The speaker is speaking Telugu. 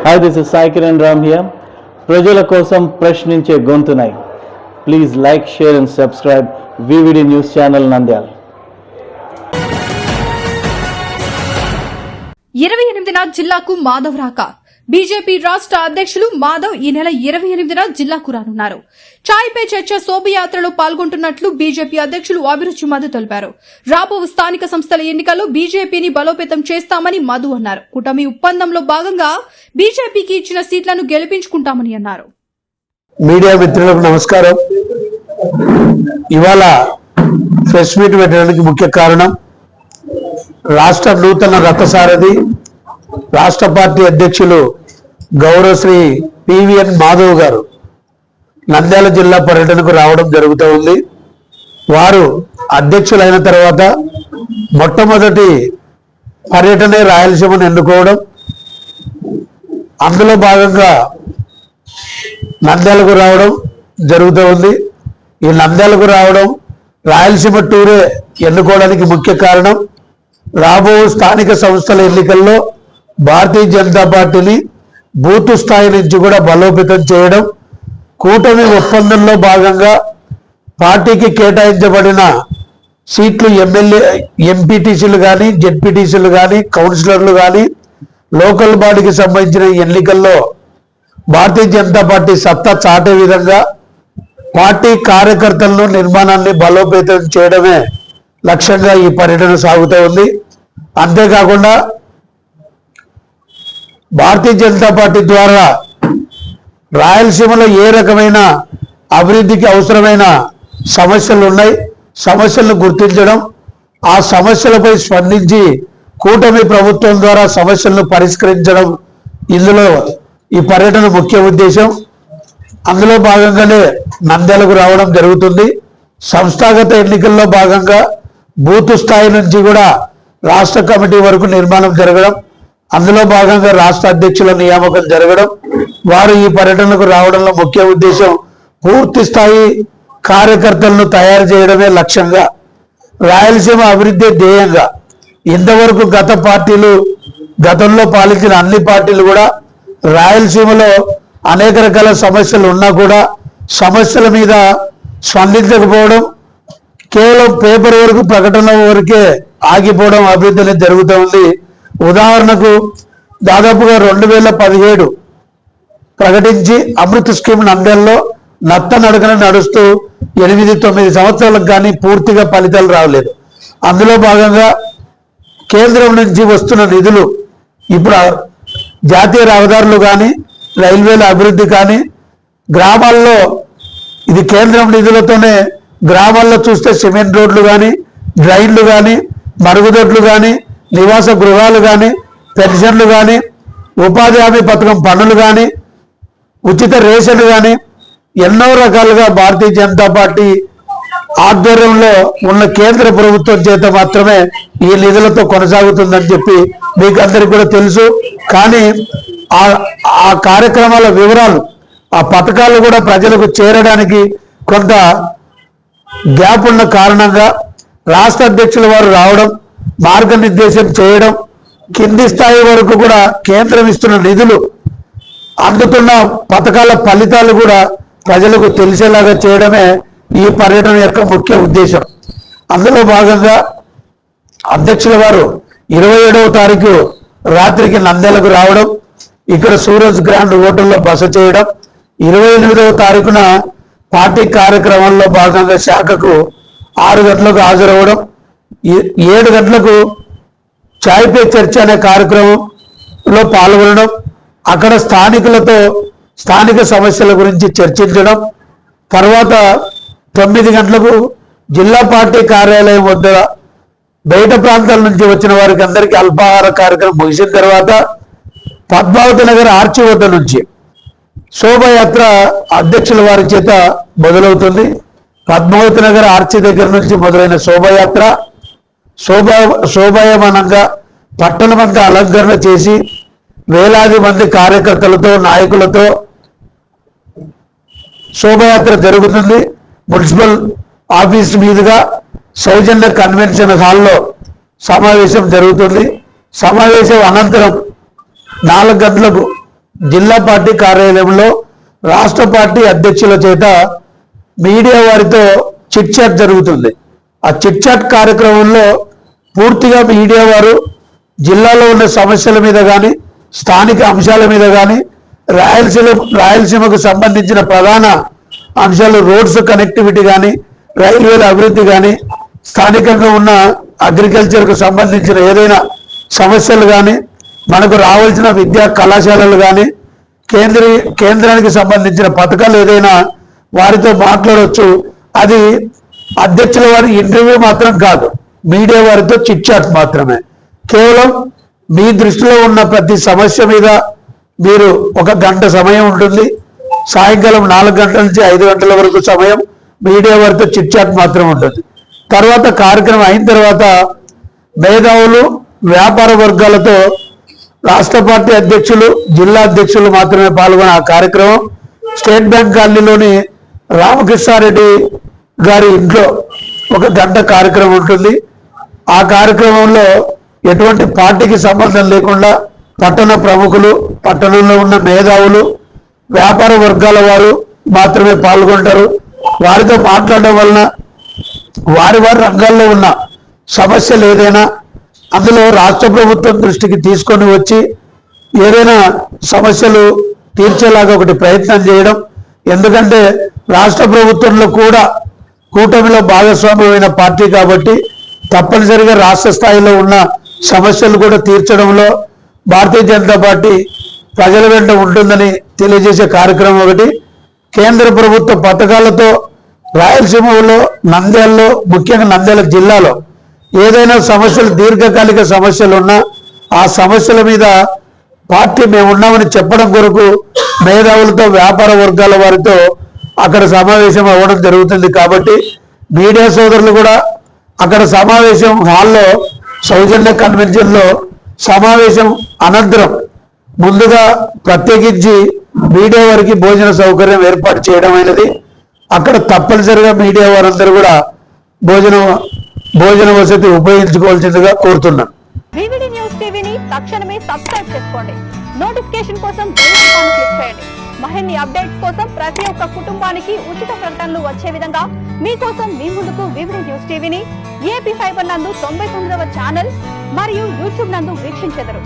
Hi, this is Sai Kiran Ram here. ప్రజల కోసం ప్రశ్నించే గొంతునై. Please like, share and subscribe VVD News Channel Nandyal. 28న జిల్లాకు మాధవ్ రాక. బీజేపీ రాష్ట్ర అధ్యక్షులు మాధవ్ ఈ నెల 28న జిల్లాకు రానున్నారు. చాయ్ పే చర్చ శోభయాత్రలో పాల్గొంటున్నట్లు బీజేపీ అధ్యక్షులు అభిరుచి మధు తెలిపారు. రాబో స్థానిక సంస్థల ఎన్నికల్లో బీజేపీని బలోపేతం చేస్తామని మధు అన్నారు. కూటమి ఒప్పందంలో భాగంగా బీజేపీకి ఇచ్చిన సీట్లను గెలిపించుకుంటామని అన్నారు. మీడియా మిత్రులకు నమస్కారం. ఇవాళ ప్రెస్ మీట్ పెట్టడానికి ముఖ్య కారణం రాష్ట్ర నూతన రథసారథి రాష్ట్ర పార్టీ అధ్యక్షులు గౌరవశ్రీ పివిఎన్ మాధవ్ గారు నంద్యాల జిల్లా పర్యటనకు రావడం జరుగుతూ ఉంది. వారు అధ్యక్షులైన తర్వాత మొట్టమొదటి పర్యటనే రాయలసీమను ఎన్నుకోవడం, అందులో భాగంగా నంద్యాలకు రావడం జరుగుతూ ఉంది. ఈ నంద్యాలకు రావడం రాయలసీమ టూరే ఎన్నుకోవడానికి ముఖ్య కారణం రాబో స్థానిక సంస్థల ఎన్నికల్లో భారతీయ జనతా పార్టీని బూత్ స్థాయి నుంచి కూడా బలోపేతం చేయడం, కూటమి ఒప్పందంలో భాగంగా పార్టీకి కేటాయించబడిన సీట్లు ఎమ్మెల్యే ఎంపీటీసీలు కానీ జెడ్పీటీసీలు కానీ కౌన్సిలర్లు కానీ లోకల్ బాడీకి సంబంధించిన ఎన్నికల్లో భారతీయ జనతా పార్టీ సత్తా చాటే విధంగా పార్టీ కార్యకర్తలను నిర్మాణాన్ని బలోపేతం చేయడమే లక్ష్యంగా ఈ పర్యటన సాగుతూ ఉంది. అంతేకాకుండా భారతీయ జనతా పార్టీ ద్వారా రాయలసీమలో ఏ రకమైన అభివృద్ధికి అవసరమైన సమస్యలు ఉన్నాయి, సమస్యలను గుర్తించడం, ఆ సమస్యలపై స్పందించి కూటమి ప్రభుత్వం ద్వారా సమస్యలను పరిష్కరించడం ఇందులో ఈ పర్యటన ముఖ్య ఉద్దేశం. అందులో భాగంగానే నంద్యాలకు రావడం జరుగుతుంది. సంస్థాగత ఎన్నికల్లో భాగంగా బూత్ స్థాయి నుంచి కూడా రాష్ట్ర కమిటీ వరకు నిర్మాణం జరగడం, అందులో భాగంగా రాష్ట్ర అధ్యక్షుల నియామకం జరగడం, వారు ఈ పర్యటనకు రావడంలో ముఖ్య ఉద్దేశం పూర్తి స్థాయి కార్యకర్తలను తయారు చేయడమే లక్ష్యంగా, రాయలసీమ అభివృద్ధి ధ్యేయంగా. ఇంతవరకు గతంలో పాలించిన అన్ని పార్టీలు కూడా రాయలసీమలో అనేక రకాల సమస్యలు ఉన్నా కూడా సమస్యల మీద స్పందించకపోవడం, కేవలం పేపర్ వరకు ప్రకటన వరకే ఆగిపోవడం అభివృద్ధి అనేది జరుగుతూ ఉంది. ఉదాహరణకు దాదాపుగా 2017 ప్రకటించి అమృత్ స్కీమ్ నంద్యాలలో నత్త నడకన నడుస్తూ 8-9 సంవత్సరాలకు కానీ పూర్తిగా ఫలితాలు రావలేదు. అందులో భాగంగా కేంద్రం నుంచి వస్తున్న నిధులు ఇప్పుడు జాతీయ రహదారులు కానీ రైల్వేల అభివృద్ధి కానీ గ్రామాల్లో ఇది కేంద్రం నిధులతోనే గ్రామాల్లో చూస్తే సిమెంట్ రోడ్లు కానీ డ్రైన్లు కానీ మరుగుదొడ్లు కానీ నివాస గృహాలు కానీ పెన్షన్లు కానీ ఉపాధి హామీ పథకం పనులు కానీ ఉచిత రేషన్ కానీ ఎన్నో రకాలుగా భారతీయ జనతా పార్టీ ఆధ్వర్యంలో ఉన్న కేంద్ర ప్రభుత్వం చేత మాత్రమే ఈ నిధులతో కొనసాగుతుందని చెప్పి మీకు అందరికీ కూడా తెలుసు. కానీ ఆ కార్యక్రమాల వివరాలు, ఆ పథకాలు కూడా ప్రజలకు చేరడానికి కొంత గ్యాప్ ఉన్న కారణంగా రాష్ట్ర అధ్యక్షుల వారు రావడం, మార్గనిర్దేశం చేయడం, కింది స్థాయి వరకు కూడా కేంద్రం ఇస్తున్న నిధులు, అందుతున్న పథకాల ఫలితాలు కూడా ప్రజలకు తెలిసేలాగా చేయడమే ఈ పర్యటన యొక్క ముఖ్య ఉద్దేశం. అందులో భాగంగా అధ్యక్షుల వారు 27వ తారీఖు రాత్రికి నంద్యాలకు రావడం, ఇక్కడ సూరజ్ గ్రాండ్ హోటల్లో బస చేయడం, 28వ తారీఖున పార్టీ కార్యక్రమంలో భాగంగా శాఖకు 6 గంటలకు హాజరవ్వడం, 7 గంటలకు చాయ్ పే చర్చ అనే కార్యక్రమంలో పాల్గొనడం, అక్కడ స్థానికులతో స్థానిక సమస్యల గురించి చర్చించడం, తర్వాత 9 గంటలకు జిల్లా పార్టీ కార్యాలయం వద్ద బయట ప్రాంతాల నుంచి వచ్చిన వారికి అందరికీ అల్పాహార కార్యక్రమం ముగిసిన తర్వాత పద్మావతి నగర్ ఆర్చి వద్ద నుంచి శోభయాత్ర అధ్యక్షుల వారి చేత మొదలవుతుంది. పద్మావతి నగర్ ఆర్చి దగ్గర నుంచి మొదలైన శోభయాత్ర శోభాయమానంగా పట్టణమంతా అలంకరణ చేసి వేలాది మంది కార్యకర్తలతో నాయకులతో శోభయాత్ర జరుగుతుంది. మున్సిపల్ ఆఫీస్ మీదుగా సౌజన్య కన్వెన్షన్ హాల్లో సమావేశం జరుగుతుంది. సమావేశం అనంతరం 4 గంటలకు జిల్లా పార్టీ కార్యాలయంలో రాష్ట్ర పార్టీ అధ్యక్షుల చేత మీడియా వారితో చిట్ చాట్ జరుగుతుంది. ఆ చిట్ చాట్ కార్యక్రమంలో పూర్తిగా మీడియా వారు జిల్లాలో ఉన్న సమస్యల మీద కానీ స్థానిక అంశాల మీద కానీ రాయలసీమకు సంబంధించిన ప్రధాన అంశాలు రోడ్స్ కనెక్టివిటీ కానీ రైల్వేల అభివృద్ధి కానీ స్థానికంగా ఉన్న అగ్రికల్చర్కు సంబంధించిన ఏదైనా సమస్యలు కానీ మనకు రావాల్సిన విద్యా కళాశాలలు కానీ కేంద్రానికి సంబంధించిన పథకాలు ఏదైనా వారితో మాట్లాడవచ్చు. అది అధ్యక్షుల వారి ఇంటర్వ్యూ మాత్రం కాదు, మీడియా వారితో చిట్ చాట్ మాత్రమే. కేవలం మీ దృష్టిలో ఉన్న ప్రతి సమస్య మీద మీరు 1 గంట సమయం ఉంటుంది. సాయంకాలం 4 గంటల నుంచి 5 గంటల వరకు సమయం మీడియా వారితో చిట్ చాట్ మాత్రం ఉంటుంది. తర్వాత కార్యక్రమం అయిన తర్వాత మేధావులు వ్యాపార వర్గాలతో రాష్ట్ర పార్టీ అధ్యక్షులు జిల్లా అధ్యక్షులు మాత్రమే పాల్గొనే ఆ కార్యక్రమం స్టేట్ బ్యాంక్ కాలనీలోని రామకృష్ణారెడ్డి గారి ఇంట్లో 1 గంట కార్యక్రమం ఉంటుంది. ఆ కార్యక్రమంలో ఎటువంటి పార్టీకి సంబంధం లేకుండా పట్టణ ప్రముఖులు, పట్టణంలో ఉన్న మేధావులు, వ్యాపార వర్గాల వారు మాత్రమే పాల్గొంటారు. వారితో మాట్లాడడం వలన వారి రంగాల్లో ఉన్న సమస్యలు ఏదైనా అందులో రాష్ట్ర ప్రభుత్వం దృష్టికి తీసుకొని వచ్చి ఏదైనా సమస్యలు తీర్చేలాగా ఒకటి ప్రయత్నం చేయడం. ఎందుకంటే రాష్ట్ర ప్రభుత్వంలో కూడా కూటమిలో భాగస్వామ్యమైన పార్టీ కాబట్టి తప్పనిసరిగా రాష్ట్ర స్థాయిలో ఉన్న సమస్యలు కూడా తీర్చడంలో భారతీయ జనతా పార్టీ ప్రజల వెంట ఉంటుందని తెలియజేసే కార్యక్రమం ఒకటి. కేంద్ర ప్రభుత్వ పథకాలతో రాయలసీమలో నంద్యాలలో, ముఖ్యంగా నంద్యాల జిల్లాలో ఏదైనా సమస్యలు దీర్ఘకాలిక సమస్యలు ఉన్నా ఆ సమస్యల మీద పార్టీ మేము ఉన్నామని చెప్పడం కొరకు మేధావులతో వ్యాపార వర్గాల వారితో అక్కడ సమావేశం అవ్వడం జరుగుతుంది. కాబట్టి మీడియా సోదరులు కూడా అక్కడ సమావేశం హాల్లో సౌజన్య కన్వెన్షన్లో సమావేశం అనంతరం ముందుగా ప్రత్యేకించి మీడియా వారికి భోజన సౌకర్యం ఏర్పాటు చేయడం అయినది. అక్కడ తప్పనిసరిగా మీడియా వారందరూ కూడా భోజన వసతి ఉపయోగించుకోవాల్సిందిగా కోరుతున్నాను. వివిడి న్యూస్ టీవీని తక్షణమే సబ్స్క్రైబ్ చేసుకోండి. నోటిఫికేషన్ కోసం బెల్ ఐకాన్ క్లిక్ చేయండి. మరిన్ని అప్డేట్స్ కోసం ప్రతి ఒక్క కుటుంబానికి ఉచిత ప్రకటనలు వచ్చే విధంగా మీకోసం మీ ముందుకు వివిడి న్యూస్ టీవీని ఏపీ ఫైబర్ నందు 99వ ఛానల్ మరియు యూట్యూబ్ నందు వీక్షించెదరు.